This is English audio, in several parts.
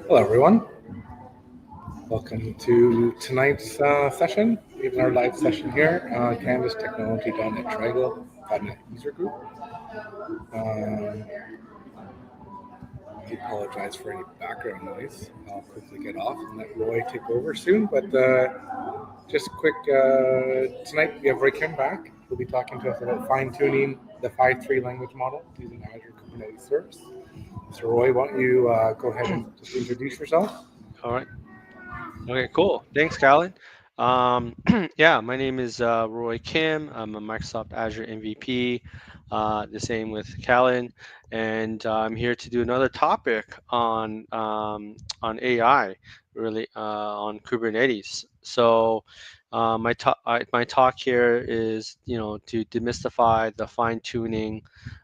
Hello, everyone. Welcome to tonight's session, even our live session here, canvastechnology.net triangle.net user group. I apologize for any background noise. I'll quickly get off and let Roy take over soon. But just quick, tonight we have Roy Kim back. He'll be talking to us about fine-tuning the Phi3 language model using Azure Kubernetes Service. So Roy, why don't you go ahead and just introduce yourself? All right. Okay, cool. Thanks, Colin. Yeah, my name is Roy Kim. I'm a Microsoft Azure MVP. The same with Callan, and I'm here to do another topic on AI, really on Kubernetes. So my talk here is to demystify the fine tuning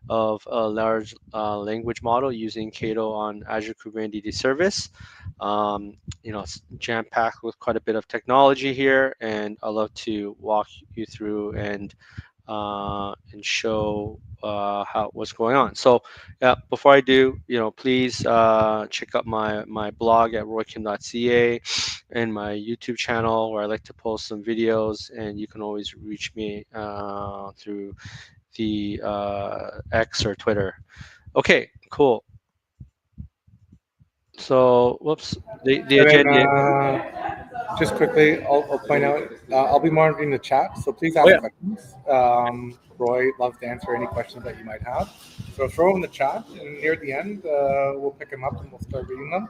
of a large language model using KAITO on Azure Kubernetes Service. It's jam-packed with quite a bit of technology here, and I'd love to walk you through and show what's going on. So, yeah, before I do, please check out my blog at roykim.ca and my YouTube channel where I like to post some videos, and you can always reach me through the X or Twitter. Okay, cool. So, whoops, the And then agenda. just quickly, I'll point out, I'll be monitoring the chat, so please Oh ask yeah. questions. Roy loves to answer any questions that you might have. So throw them in the chat, and near the end, we'll pick them up and we'll start reading them.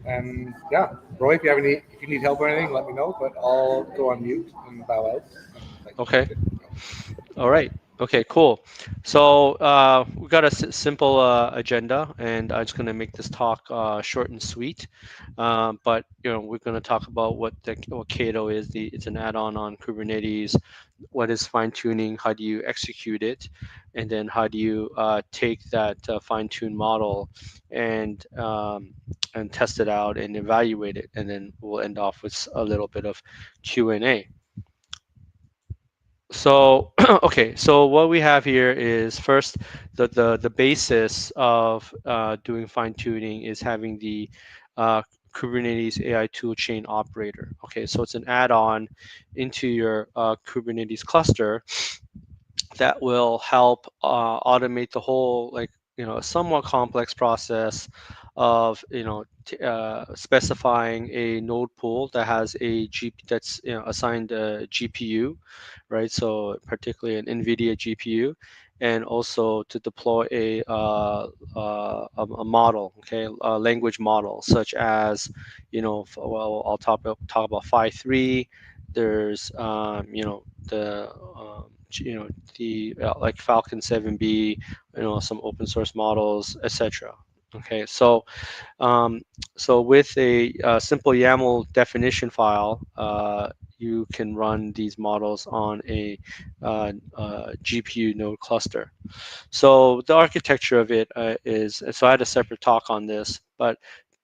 And yeah, Roy, if you need help or anything, let me know. But I'll go on mute and bow out. And let you Okay. get All right. Okay, cool. So we got a simple agenda, and I'm just going to make this talk short and sweet. But we're going to talk about what KAITO is. It's an add-on on Kubernetes. What is fine tuning? How do you execute it? And then how do you take that fine-tuned model and test it out and evaluate it? And then we'll end off with a little bit of Q&A. So okay, so what we have here is first the basis of doing fine tuning is having the uh, Kubernetes AI toolchain operator. Okay, so it's an add-on into your Kubernetes cluster that will help automate the whole, like, a somewhat complex process of specifying a node pool that has a that's assigned a GPU, right? So particularly an NVIDIA GPU, and also to deploy a model, okay, a language model, such as, well, I'll talk about Phi3. There's the the like Falcon 7B, some open source models, etc. Okay, so with a simple YAML definition file, you can run these models on a GPU node cluster. So the architecture of it is, so I had a separate talk on this, but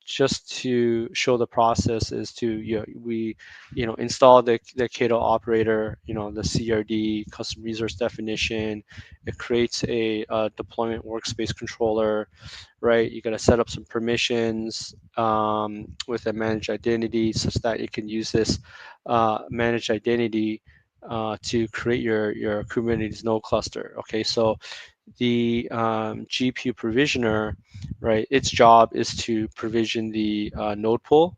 just to show the process is to we install the KAITO operator, the CRD, custom resource definition. It creates a deployment workspace controller, right? You got to set up some permissions with a managed identity such that you can use this managed identity to create your Kubernetes node cluster. Okay, so the GPU provisioner, right? Its job is to provision the node pool,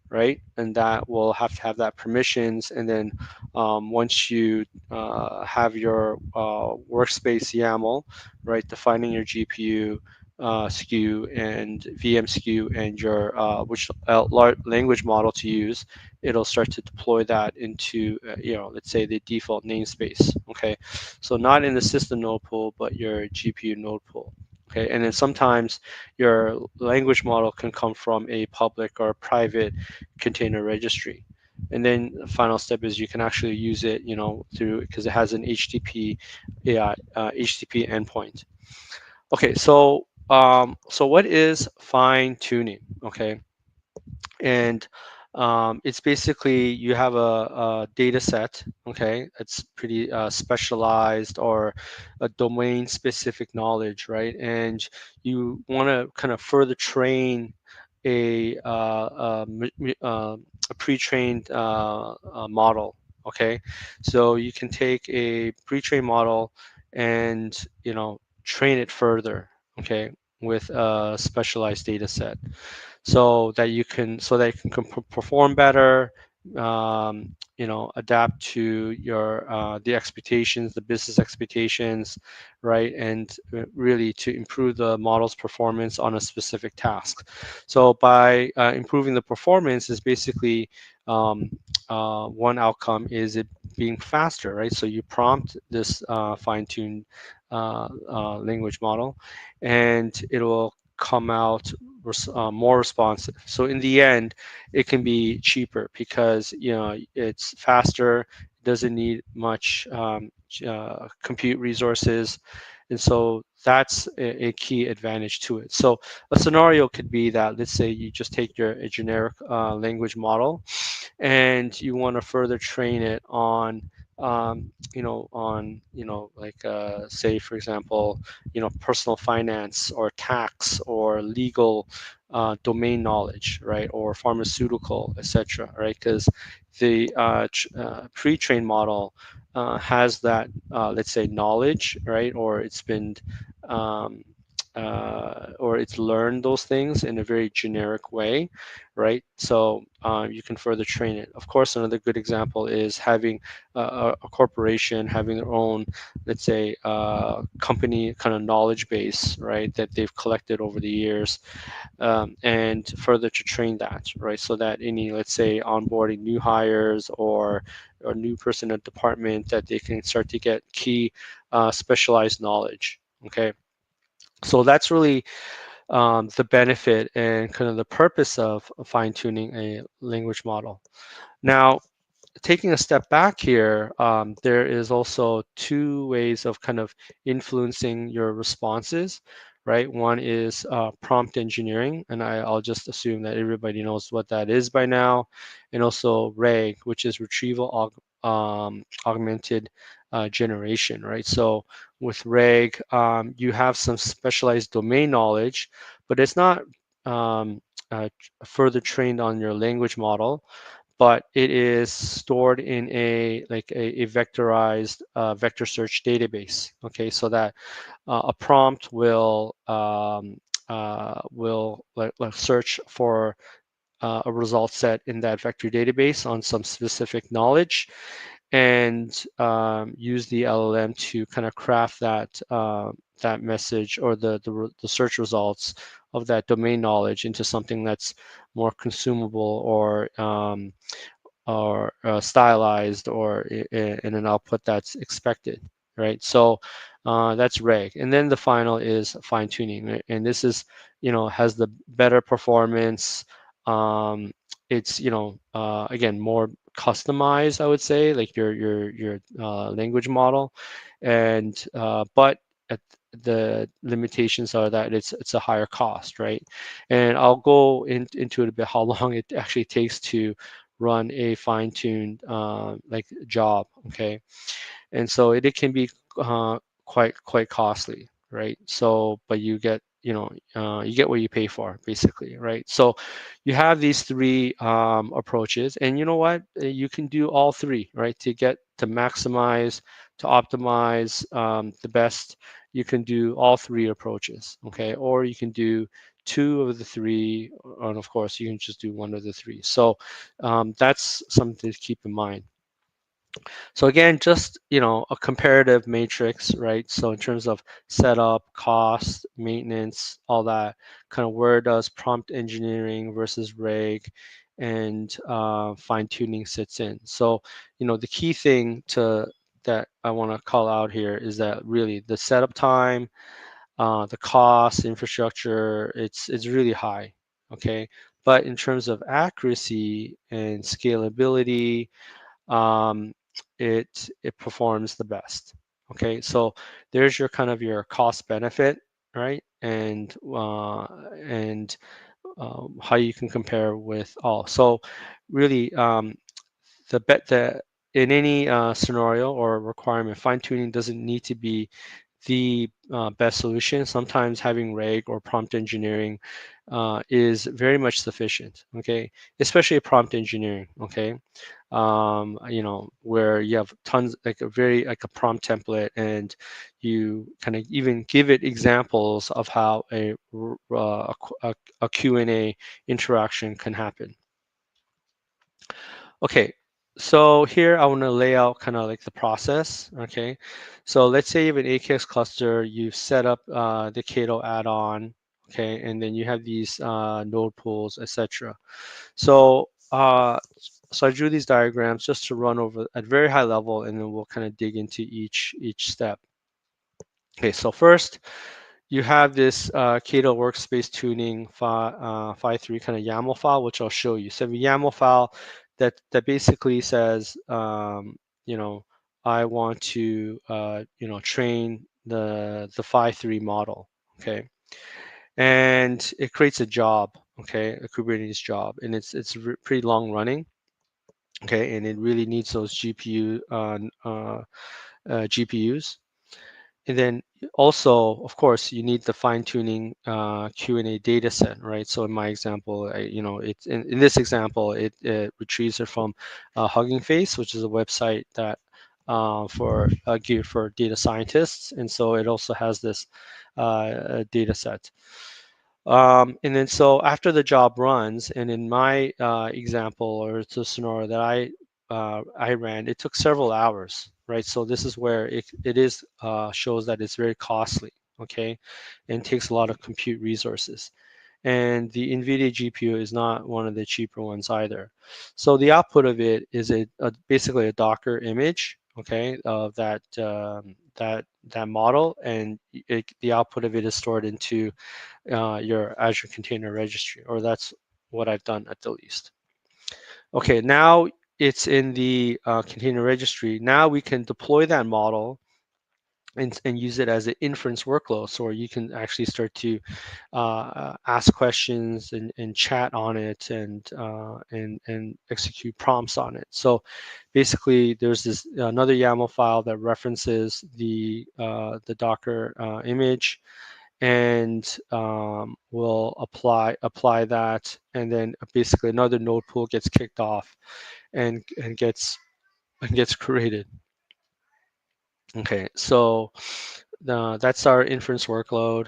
right? And that will have to have that permissions. And then once you have your workspace YAML, right, defining your GPU SKU and VM SKU and your which language model to use, it'll start to deploy that into let's say the default namespace. Okay, so not in the system node pool, but your GPU node pool. Okay, and then sometimes your language model can come from a public or private container registry. And then the final step is you can actually use it, through, because it has an HTTP AI HTTP endpoint. Okay, so what is fine tuning? Okay, and it's basically you have a data set, okay, it's pretty specialized or a domain specific knowledge, right? And you want to kind of further train a pre-trained model. Okay, so you can take a pre-trained model and train it further. Okay, with a specialized data set, so that you can perform better, adapt to your the expectations, the business expectations, right? And really to improve the model's performance on a specific task. So by improving the performance is basically one outcome is it being faster, right? So you prompt this fine-tuned language model, and it will come out more responsive. So in the end, it can be cheaper because it's faster, doesn't need much compute resources, and so that's a key advantage to it. So a scenario could be that, let's say you just take a generic language model, and you want to further train it on like say for example, personal finance or tax or legal domain knowledge, right? Or pharmaceutical, etc., right? Because the pre-trained model has that, let's say, knowledge, right? Or it's been um, or it's learned those things in a very generic way, right? So you can further train it. Of course, another good example is having a corporation having their own, let's say, company kind of knowledge base, right, that they've collected over the years, and further to train that, right, so that any, let's say, onboarding new hires or new person in department, that they can start to get key specialized knowledge. Okay, so that's really the benefit and kind of the purpose of fine tuning a language model. Now, taking a step back here, there is also two ways of kind of influencing your responses, right? One is prompt engineering, and I'll just assume that everybody knows what that is by now, and also RAG, which is retrieval augmented generation, right? So with RAG, you have some specialized domain knowledge, but it's not um, further trained on your language model, but it is stored in a vectorized vector search database. Okay, so that a prompt will like search for a result set in that vector database on some specific knowledge, and use the LLM to kind of craft that message or the search results of that domain knowledge into something that's more consumable or stylized or in an output that's expected, right? So that's RAG. And then the final is fine tuning, right? And this is, has the better performance. It's, again, more customized, I would say, like your language model. And but at the limitations are that it's a higher cost, right? And I'll go into it a bit, how long it actually takes to run a fine-tuned like job. Okay, and so it can be quite costly, right? So but you get, you get what you pay for, basically, right? So you have these three approaches, and you know what, you can do all three, right? To maximize, to optimize the best, you can do all three approaches. Okay, or you can do two of the three, and of course you can just do one of the three. So that's something to keep in mind. So again, just, a comparative matrix, right? So in terms of setup, cost, maintenance, all that, kind of where does prompt engineering versus RAG and fine tuning sits in. So, the key thing that I want to call out here is that really the setup time, the cost, infrastructure, it's really high. Okay, but in terms of accuracy and scalability, um, it performs the best. Okay, so there's your kind of your cost benefit, right? And how you can compare with all. So really, the bet that in any scenario or requirement, fine tuning doesn't need to be the best solution. Sometimes having reg or prompt engineering is very much sufficient, okay? Especially prompt engineering, okay? Where you have tons, like a prompt template, and you kind of even give it examples of how a Q&A interaction can happen. Okay, so here I want to lay out kind of like the process, okay? So let's say you have an AKS cluster, you've set up the KAITO add-on, okay, and then you have these node pools, etc. So I drew these diagrams just to run over at very high level, and then we'll kind of dig into each step. Okay, so first you have this KAITO workspace tuning Phi3 kind of YAML file, which I'll show you. So the YAML file that basically says, I want to, train the Phi3 model, okay? And it creates a job, okay, a Kubernetes job, and it's pretty long running, okay, and it really needs those GPUs. And then also, of course, you need the fine-tuning Q&A data set, right? So in my example, it's in this example, it retrieves it from Hugging Face, which is a website that for geared for data scientists, and so it also has this data set. And then so after the job runs, and in my example or the scenario that I ran, it took several hours, right? So this is where it is shows that it's very costly, okay, and takes a lot of compute resources. And the NVIDIA GPU is not one of the cheaper ones either. So the output of it is basically a Docker image, okay, of that model, and the output of it is stored into your Azure Container Registry, or that's what I've done at the least. Okay, now it's in the Container Registry. Now we can deploy that model and use it as an inference workload. So you can actually start to ask questions and chat on it and execute prompts on it. So basically, there's this another YAML file that references the Docker image, and we'll apply that, and then basically another node pool gets kicked off and gets created. Okay, so that's our inference workload.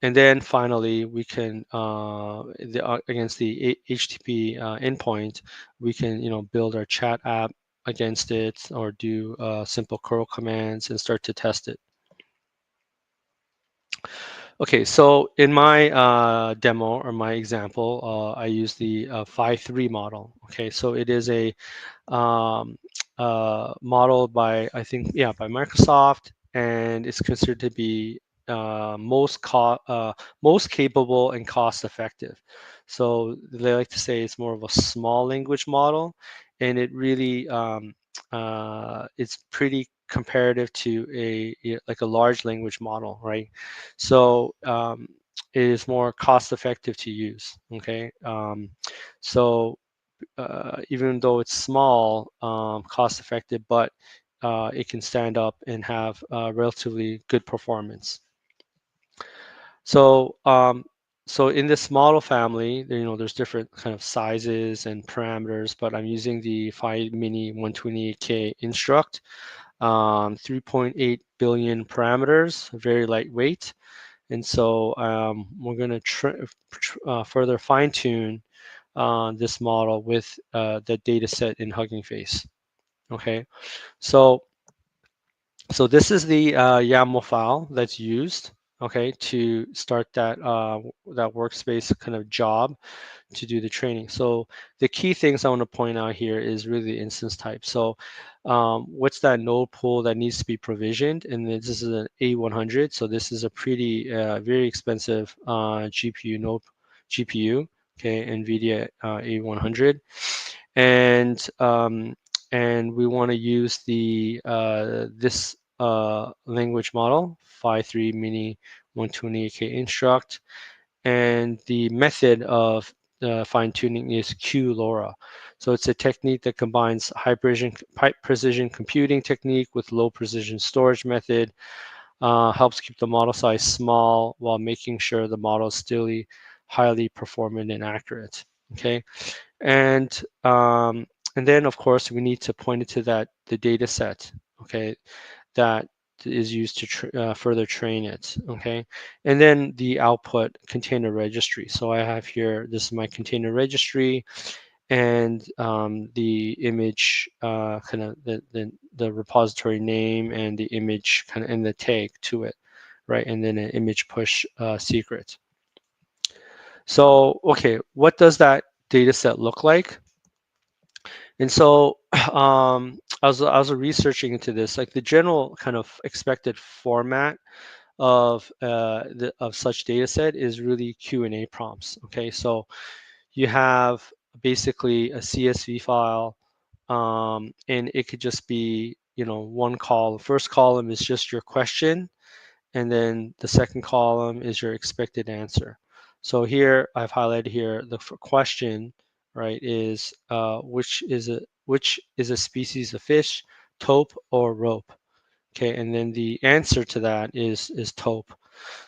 And then finally, we can, against the HTTP endpoint, we can, build our chat app against it, or do simple curl commands and start to test it. Okay, so in my demo or my example, I use the Phi3 model. Okay, so it is a model by, I think, by Microsoft, and it's considered to be most capable and cost effective. So they like to say it's more of a small language model, and it really it's pretty comparative to like a large language model, right? So it is more cost effective to use. Okay, so even though it's small, cost effective, but it can stand up and have relatively good performance. So so in this model family, there's different kind of sizes and parameters, but I'm using the Phi Mini 128K Instruct, 3.8 billion parameters, very lightweight. And so we're going to further fine tune this model with the data set in Hugging Face. Okay, so this is the YAML file that's used, okay, to start that that workspace kind of job to do the training. So the key things I want to point out here is really the instance type. So what's that node pool that needs to be provisioned? And this is an A100. So this is a pretty very expensive GPU, okay, NVIDIA A100, and we want to use the this language model, Phi3 Mini 128K Instruct, and the method of fine tuning is QLoRa. So it's a technique that combines high precision computing technique with low precision storage method. helps keep the model size small while making sure the model is still highly performant and accurate. Okay, and then of course we need to point it to the data set. Okay, that is used to further train it. Okay, and then the output container registry. So I have here, this is my container registry, and the image, kind of the repository name and the image kind of, and the tag to it, right? And then an image push secret. So okay, what does that data set look like? And so I was researching into this, like the general kind of expected format of of such data set is really Q&A prompts. Okay, so you have basically a CSV file, and it could just be, one column. First column is just your question, and then the second column is your expected answer. So here I've highlighted here the question, right, is which is a species of fish, taupe or rope? Okay, and then the answer to that is taupe.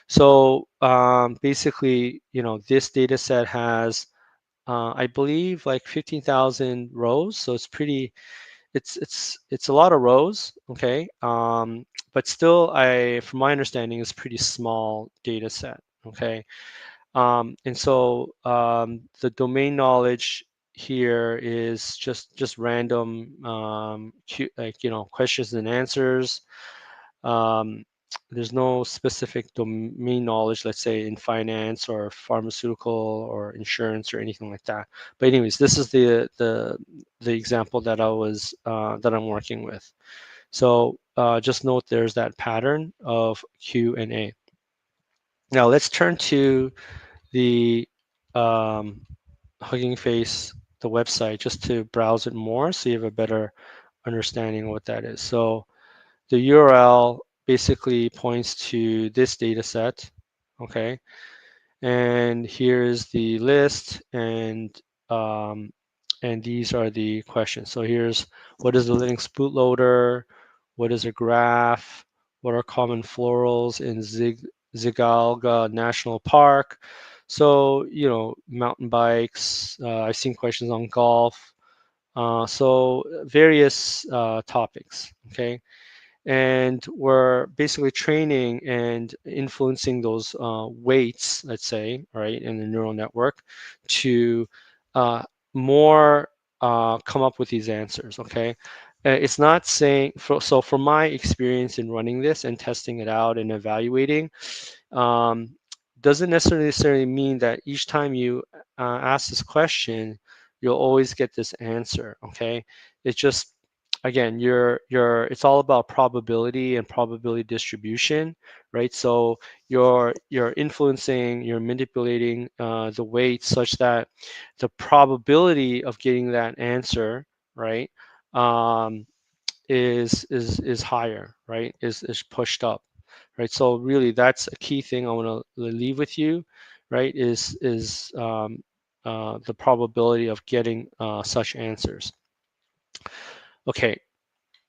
So basically, this data set has, I believe, like 15,000 rows. So it's pretty, it's a lot of rows. Okay, but still, from my understanding, is pretty small data set. Okay, and so the domain knowledge here is just random, like, questions and answers. um, there's no specific domain knowledge, let's say in finance or pharmaceutical or insurance or anything like that. But anyways, this is the example that that I'm working with. So just note there's that pattern of Q&A. Now let's turn to the Hugging Face, the website, just to browse it more so you have a better understanding of what that is. So the URL basically points to this data set. Okay, and here's the list, and these are the questions. So here's, what is the Linux bootloader? What is a graph? What are common florals in Zigalga National Park? So, mountain bikes. I've seen questions on golf. So various topics. Okay, and we're basically training and influencing those weights, let's say, right, in the neural network to uh, more come up with these answers. Okay, it's not saying, so from my experience in running this and testing it out and evaluating, um, doesn't necessarily mean that each time you ask this question, you'll always get this answer. Okay, it's just, again, it's all about probability and probability distribution, right? So you're influencing, you're manipulating the weights such that the probability of getting that answer, right, um, is higher, right? Is pushed up, right? So really, that's a key thing I want to leave with you, right? Is the probability of getting such answers. Okay,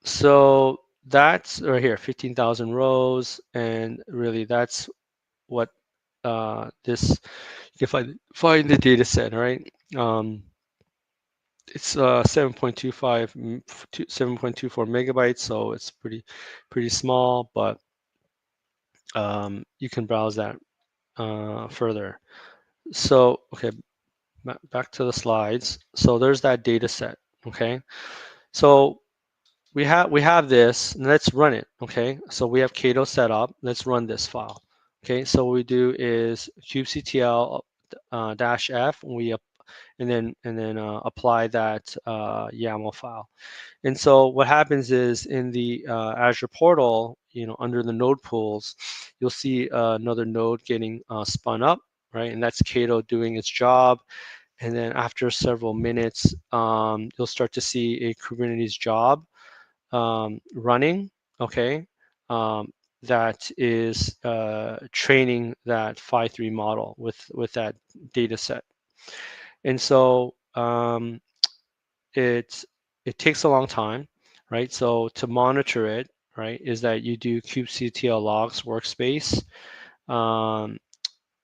so that's right here, 15,000 rows, and really that's what this, you can find the data set, right? It's 7.24 megabytes, so it's pretty small, but you can browse that further. So okay, back to the slides. So there's that data set. Okay, so we have this, and let's run it. Okay, so we have KAITO set up. Let's run this file. Okay, so what we do is kubectl -f, and then apply that YAML file. And so what happens is, in the Azure portal, under the node pools, you'll see another node getting spun up, right? And that's KAITO doing its job. And then after several minutes, you'll start to see a Kubernetes job running, okay, that is training that Phi3 model with that data set. And so it takes a long time, right? So to monitor it, right, is that you do kubectl logs workspace um,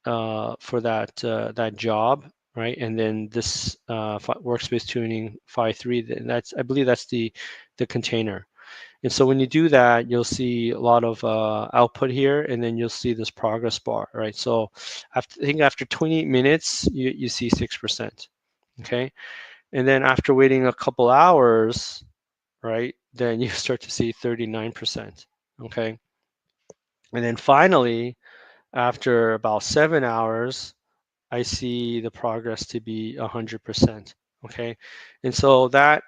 for that job, right? And then this workspace tuning Phi3, that's, I believe that's the container. And so when you do that, you'll see a lot of output here, and then you'll see this progress bar, right? So I think after 28 minutes, you see 6%, okay? And then after waiting a couple hours, right, then you start to see 39%, okay? And then finally, after about 7 hours, I see the progress to be 100%, okay? And so that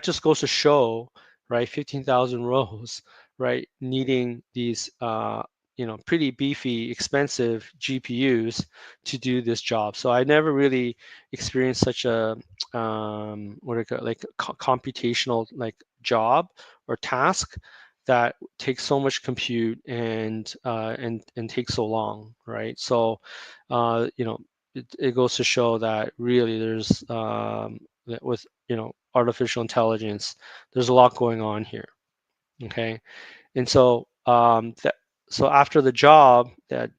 just goes to show, right, 15,000 rows, right, needing these, pretty beefy, expensive GPUs to do this job. So I never really experienced such a, what do you call it, like computational like job or task that takes so much compute and takes so long, right? So, it goes to show that really there's that with artificial intelligence, there's a lot going on here. Okay, and so so after the job, that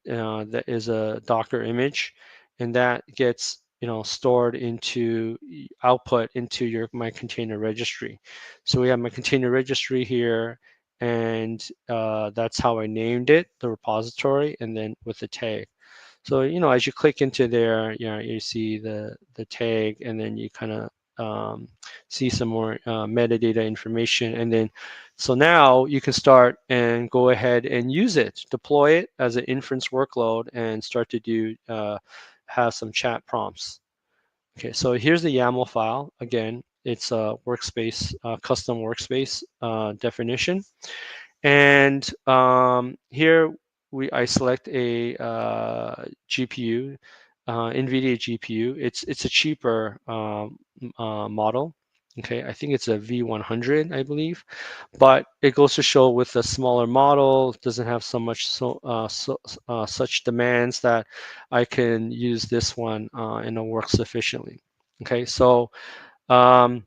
is a Docker image, and that gets stored into output into my container registry. So we have my container registry here, and that's how I named it, the repository, and then with the tag. So as you click into there, you see the tag, and then you kind of see some more metadata information, and then so now you can start and go ahead and use it, deploy it as an inference workload, and start to do have some chat prompts. Okay, so here's the YAML file. Again, it's a workspace, custom workspace definition. And here I select a GPU, NVIDIA GPU. It's a cheaper model. Okay, I think it's a V100, I believe, but it goes to show with a smaller model, it doesn't have so much such demands that I can use this one and it'll work sufficiently. Okay, so the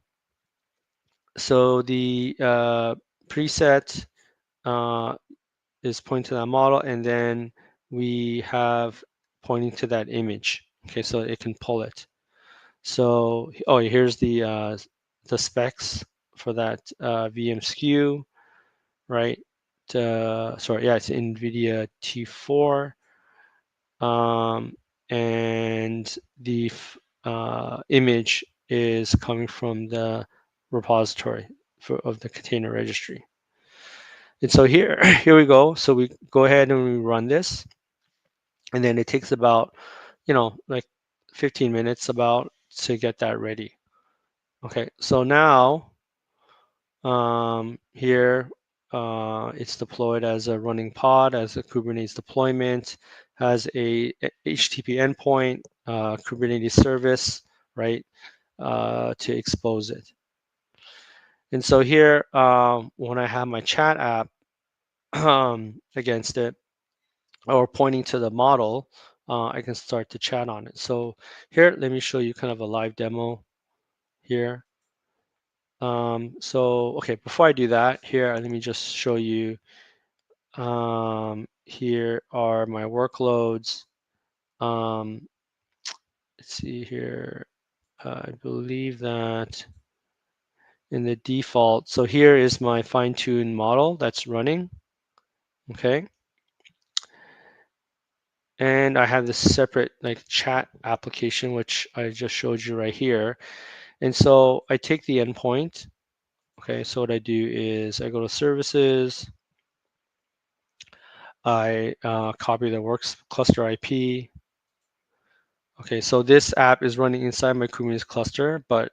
preset is pointing to that model, and then we have pointing to that image. Okay, so it can pull it. So here's the specs for that VM SKU, right? Sorry, yeah, it's NVIDIA T4, and the image is coming from the repository of the container registry. And so here we go. So we go ahead and we run this, and then it takes about, like 15 minutes about to get that ready. Okay, so now here it's deployed as a running pod, as a Kubernetes deployment, has a HTTP endpoint, Kubernetes service, right, to expose it. And so here, when I have my chat app against it, or pointing to the model, I can start to chat on it. So here, let me show you kind of a live demo here. So, okay, before I do that, here, let me just show you, here are my workloads. Let's see here, I believe that in the default, so here is my fine-tuned model that's running, okay? And I have this separate like chat application, which I just showed you right here. And so I take the endpoint. Okay, so what I do is I go to services, I copy the works cluster IP. Okay, so this app is running inside my Kubernetes cluster, but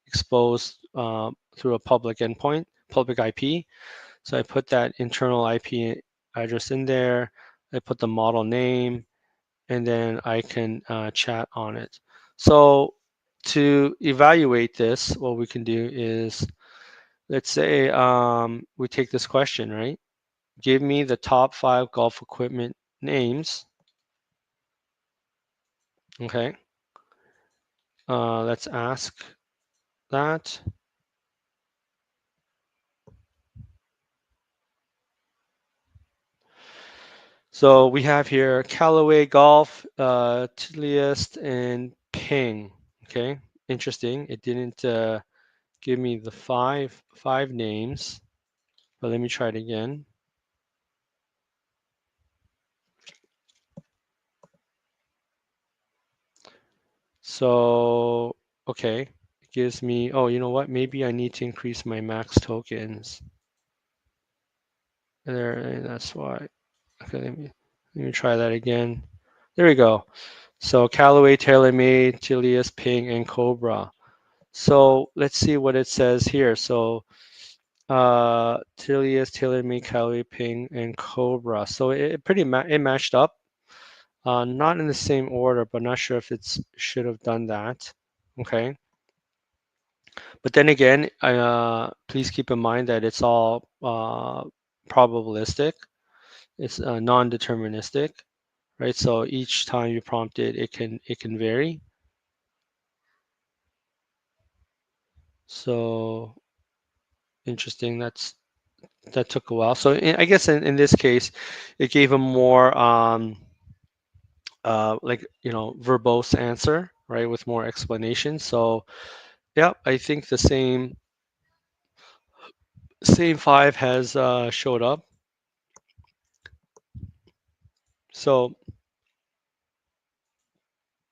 exposed through a public endpoint, public IP. So I put that internal IP address in there. I put the model name, and then I can chat on it. So to evaluate this, what we can do is, let's say we take this question, right? Give me the top 5 golf equipment names. Okay. Let's ask that. So we have here Callaway Golf, Tiliest, and Ping. Okay, interesting. It didn't give me the five names, but let me try it again. So okay, it gives me. Oh, you know what? Maybe I need to increase my max tokens. There, and that's why. Okay, let me try that again. There we go. So Callaway, TaylorMade, Tilius, Ping, and Cobra. So let's see what it says here. So Tilius, TaylorMade, Callaway, Ping, and Cobra. So it pretty it matched up. Not in the same order, but not sure if it's should have done that. Okay. But then again, please keep in mind that it's all probabilistic. It's non-deterministic, right? So each time you prompt it, it can vary. So interesting. That took a while. So I guess in this case, it gave a more like verbose answer, right, with more explanation. So yeah, I think the same five has showed up. So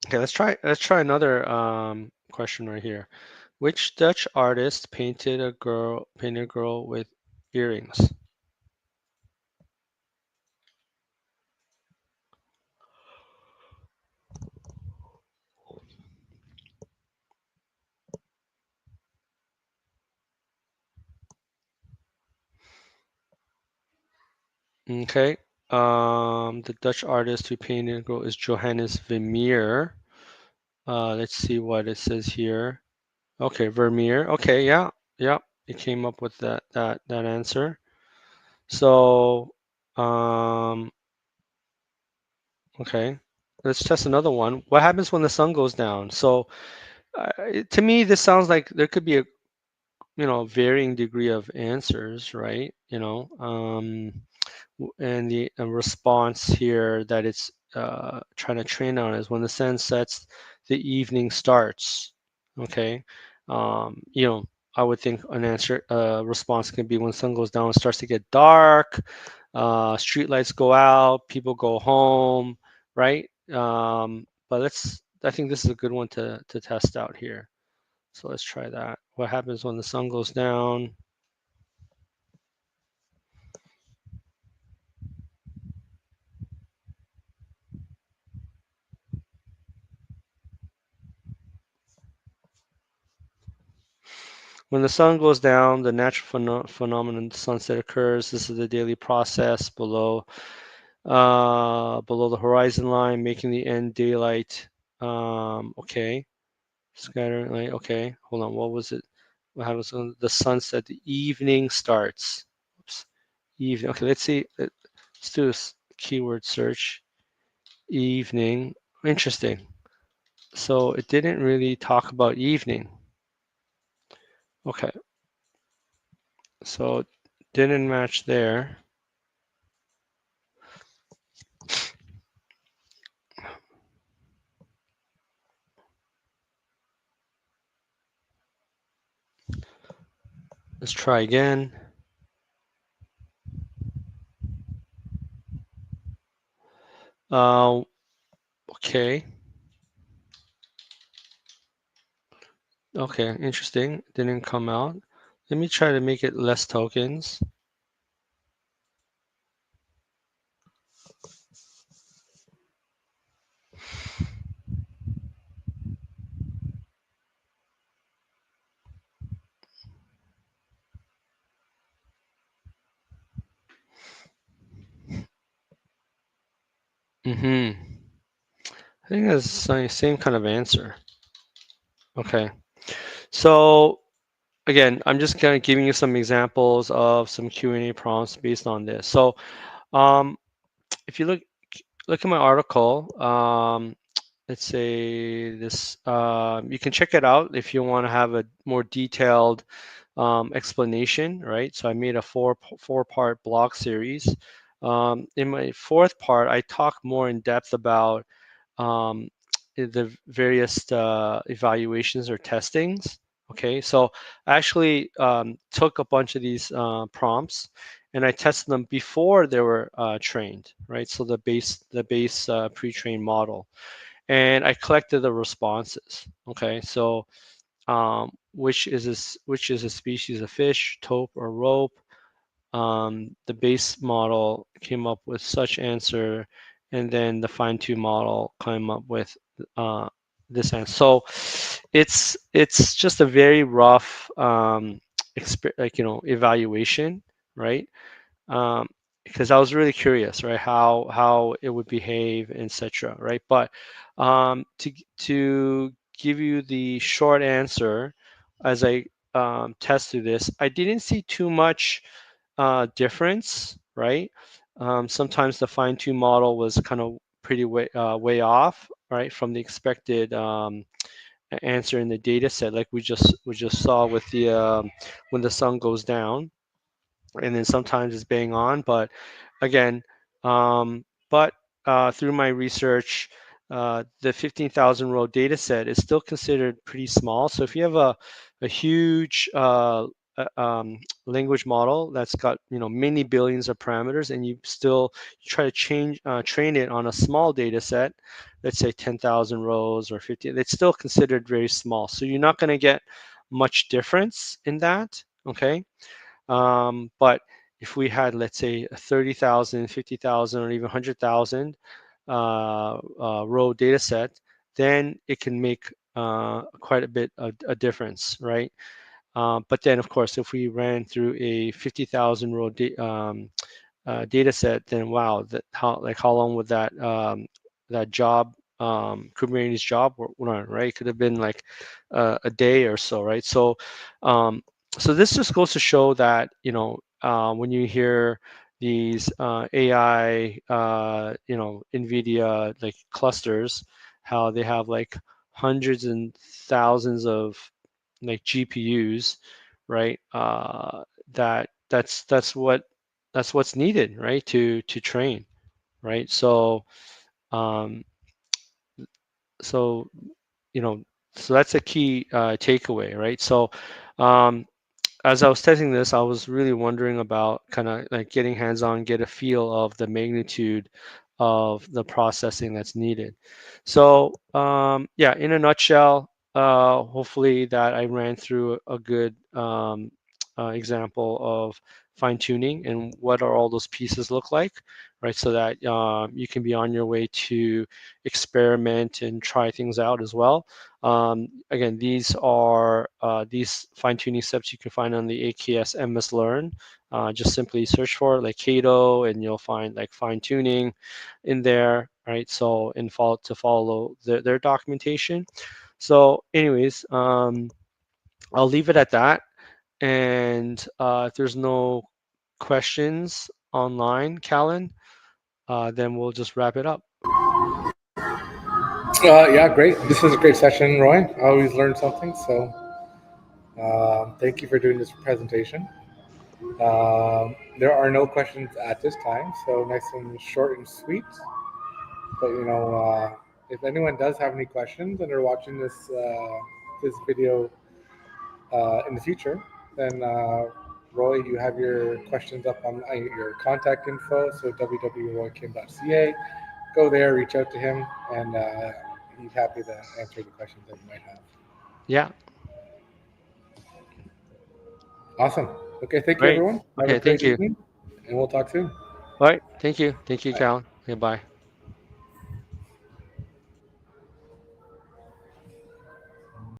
okay, let's try another question right here. Which Dutch artist painted a girl with earrings? Okay. The Dutch artist who painted a girl is Johannes Vermeer. Let's see what it says here. Okay, Vermeer. Okay, yeah, yeah. It came up with that answer. So, okay. Let's test another one. What happens when the sun goes down? So, to me, this sounds like there could be a varying degree of answers, right? And the response here that it's trying to train on is when the sun sets, the evening starts. Okay, you know, I would think an answer response can be when sun goes down, it starts to get dark, street lights go out, people go home, right? But I think this is a good one to test out here. So let's try that. What happens when the sun goes down? When the sun goes down, the natural phenomenon, sunset, occurs. This is the daily process below the horizon line, making the end daylight. Okay, scattering light. Okay, hold on. What was it? What happens when the sunset? The evening starts. Oops. Evening. Okay, let's see. Let's do a keyword search. Evening. Interesting. So it didn't really talk about evening. Okay, so it didn't match there. Let's try again. Okay. Okay, interesting. Didn't come out. Let me try to make it less tokens. I think that's the same kind of answer. Okay. So again, I'm just kind of giving you some examples of some Q&A prompts based on this. So if you look at my article, let's say this, you can check it out if you want to have a more detailed explanation, right? So I made a four-part blog series In my fourth part, I talk more in depth about um, the various evaluations or testings. Okay, so I actually took a bunch of these prompts and I tested them before they were trained, right? So the base pre-trained model, and I collected the responses. Okay, so which is a species of fish, taupe or rope? The base model came up with such answer, and then the fine-tune model came up with uh, this answer. So it's just a very rough evaluation, right? um, because I was really curious, right, how it would behave, etc., right? But to give you the short answer, as I test through this, I didn't see too much difference, right? Sometimes the fine-tune model was kind of pretty way off, right, from the expected answer in the data set, like we just saw with the when the sun goes down, and then sometimes it's bang on. But again, but through my research, the 15,000 row data set is still considered pretty small. So if you have a huge language model that's got many billions of parameters, and you try to train it on a small data set, let's say 10,000 rows or 50, it's still considered very small. So you're not going to get much difference in that. Okay. But if we had, let's say, a 30,000, 50,000, or even 100,000 row data set, then it can make quite a bit of a difference, right? But then, of course, if we ran through a 50,000 row data set, then wow, how long would that job Kubernetes job run, right? It could have been like a day or so, right? Um, so this just goes to show that when you hear these AI NVIDIA like clusters, how they have like hundreds and thousands of like GPUs, right? That's what's needed, right, to train, right? Um, so you know, so that's a key takeaway, right? Um, as I was testing this, I was really wondering about kind of like getting hands-on, get a feel of the magnitude of the processing that's needed. So yeah, in a nutshell, hopefully that I ran through a good example of fine tuning and what are all those pieces look like, right? So that you can be on your way to experiment and try things out as well. Again, these are these fine tuning steps you can find on the AKS MS Learn. Just simply search for like KAITO, and you'll find like fine tuning in there, right? So and follow their documentation. So anyways, I'll leave it at that. And if there's no questions online, Callan, then we'll just wrap it up. Yeah, great. This was a great session, Roy. I always learn something. So thank you for doing this presentation. There are no questions at this time, so nice and short and sweet. But if anyone does have any questions and are watching this video in the future, then Roy, you have your questions up on your contact info. So www.roykim.ca. Go there, reach out to him, and he's happy to answer the questions that you might have. Yeah. Awesome. Okay, thank you, Great. everyone. Have a Okay. great Thank you. evening, and we'll talk soon. All right. Thank you. Thank you, Bye. Callan. Okay. Bye.